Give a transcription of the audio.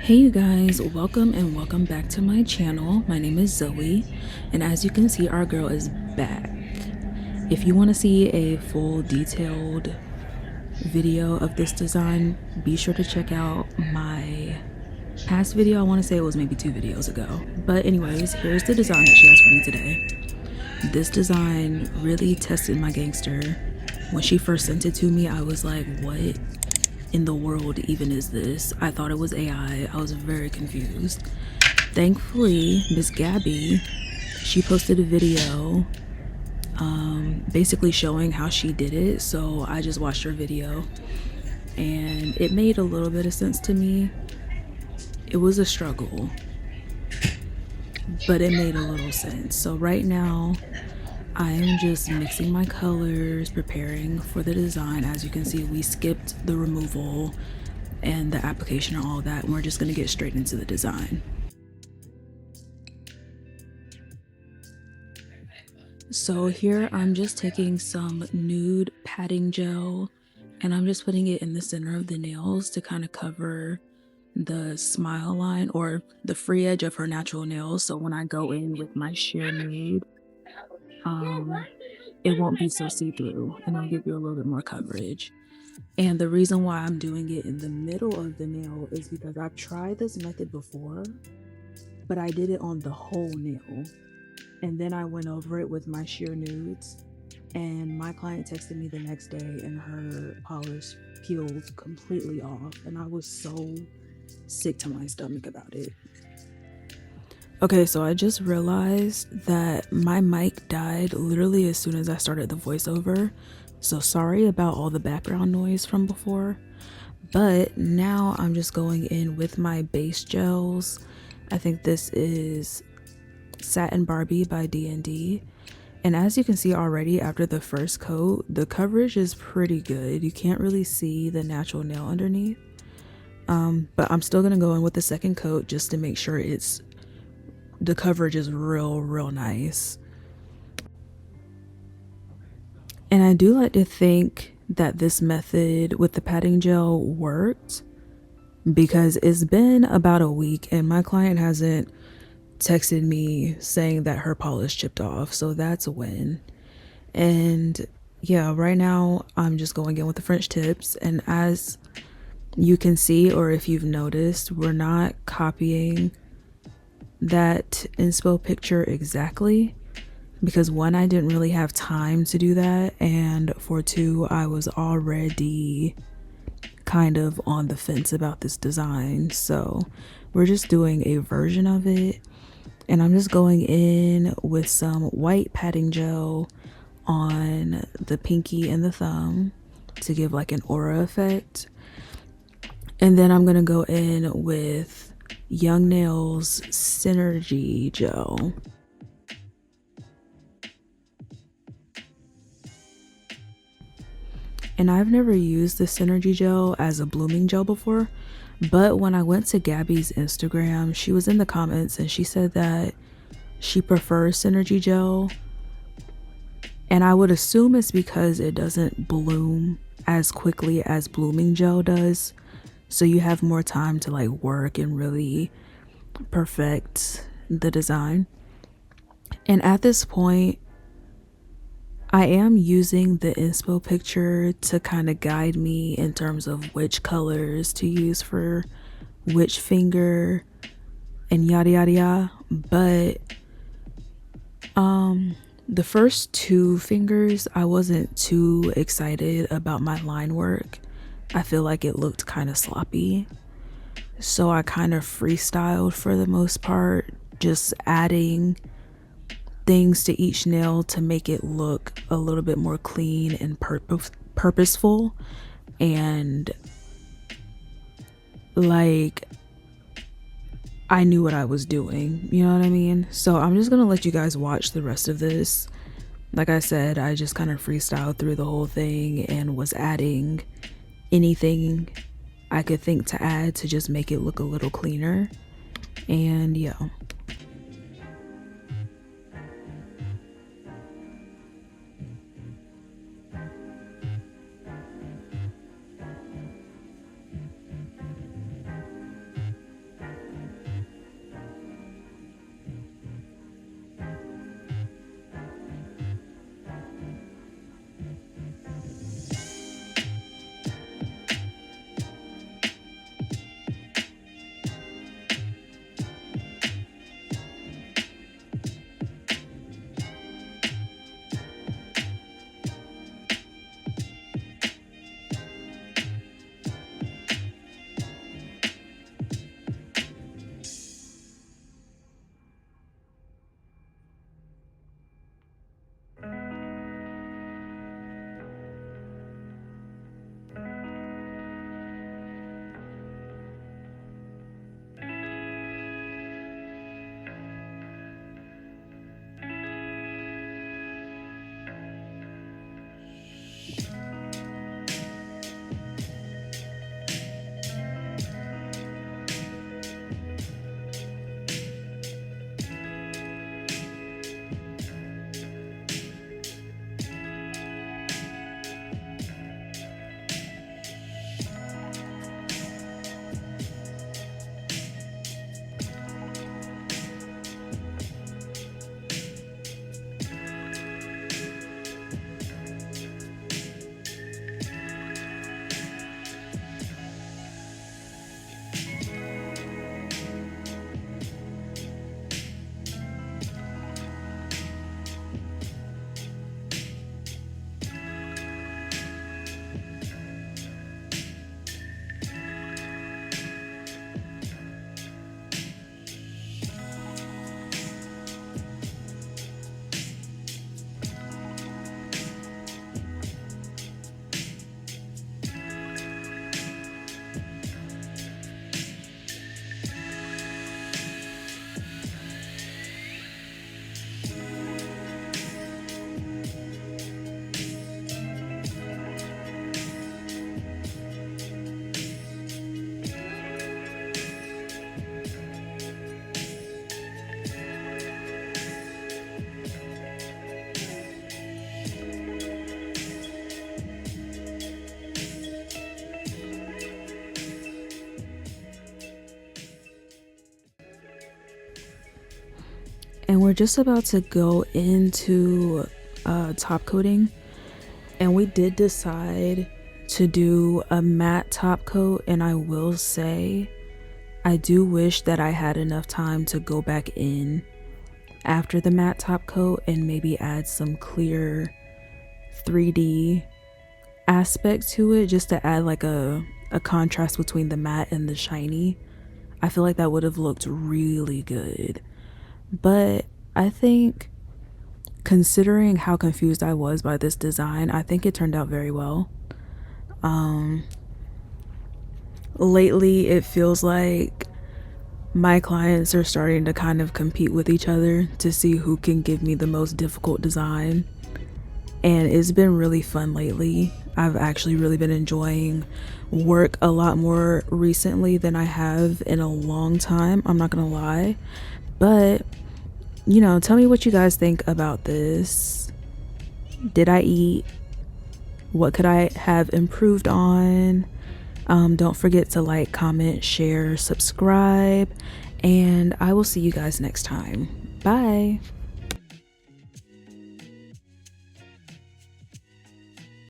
Hey you guys, welcome and welcome back to my channel. My name is Zoe, and as you can see, our girl is back. If you want to see a full detailed video of this design, be sure to check out my past video. I want to say it was maybe 2 videos ago. But anyways, here's the design that she has for me today. This design really tested my gangster. When she first sent it to me, I was like, what in the world even is this? I thought it was AI. I was very confused. Thankfully, Miss Gabby, she posted a video basically showing how she did it. So I just watched her video and it made a little bit of sense to me. It was a struggle, but it made a little sense. So right now I am just mixing my colors, preparing for the design. As you can see, we skipped the removal and the application and all that, and we're just going to get straight into the design. So here I'm just taking some nude padding gel and I'm just putting it in the center of the nails to kind of cover the smile line or the free edge of her natural nails. So when I go in with my sheer nude, it won't be so see-through and I'll give you a little bit more coverage. And the reason why I'm doing it in the middle of the nail is because I've tried this method before, but I did it on the whole nail. And then I went over it with my sheer nudes, and my client texted me the next day and her polish peeled completely off, and I was so sick to my stomach about it. Okay, so I just realized that my mic died literally as soon as I started the voiceover, so sorry about all the background noise from before. But now I'm just going in with my base gels. I think this is Satin Barbie by D&D. And as you can see already after the first coat, the coverage is pretty good. You can't really see the natural nail underneath. But I'm still gonna go in with the second coat just to make sure the coverage is real nice. And I do like to think that this method with the padding gel worked because it's been about a week and my client hasn't texted me saying that her polish chipped off, so that's a win. And yeah, right now I'm just going in with the French tips, and as you can see, or if you've noticed, we're not copying that inspo picture exactly because one, I didn't really have time to do that, and for two, I was already kind of on the fence about this design. So we're just doing a version of it, and I'm just going in with some white padding gel on the pinky and the thumb to give like an aura effect. And then I'm gonna go in with Young Nails Synergy Gel. And I've never used the Synergy Gel as a blooming gel before, but when I went to Gabby's Instagram, she was in the comments and she said that she prefers Synergy Gel. And I would assume it's because it doesn't bloom as quickly as blooming gel does. So you have more time to like work and really perfect the design. And at this point, I am using the inspo picture to kind of guide me in terms of which colors to use for which finger and yada yada yada. But the first two fingers, I wasn't too excited about my line work. I feel like it looked kind of sloppy. So I kind of freestyled for the most part, just adding things to each nail to make it look a little bit more clean and purposeful. And like I knew what I was doing, you know what I mean? So I'm just gonna let you guys watch the rest of this. Like I said, I just kind of freestyled through the whole thing and was adding anything I could think to add to just make it look a little cleaner. And yeah. And we're just about to go into top coating, and we did decide to do a matte top coat. And I will say, I do wish that I had enough time to go back in after the matte top coat and maybe add some clear 3D aspect to it, just to add like a contrast between the matte and the shiny. I feel like that would have looked really good. But I think, considering how confused I was by this design, I think it turned out very well. Lately it feels like my clients are starting to kind of compete with each other to see who can give me the most difficult design, and it's been really fun lately. I've actually really been enjoying work a lot more recently than I have in a long time, I'm not gonna lie. But you know, tell me what you guys think about this. Did I eat? What could I have improved on? Don't forget to like, comment, share, subscribe, and I will see you guys next time. Bye.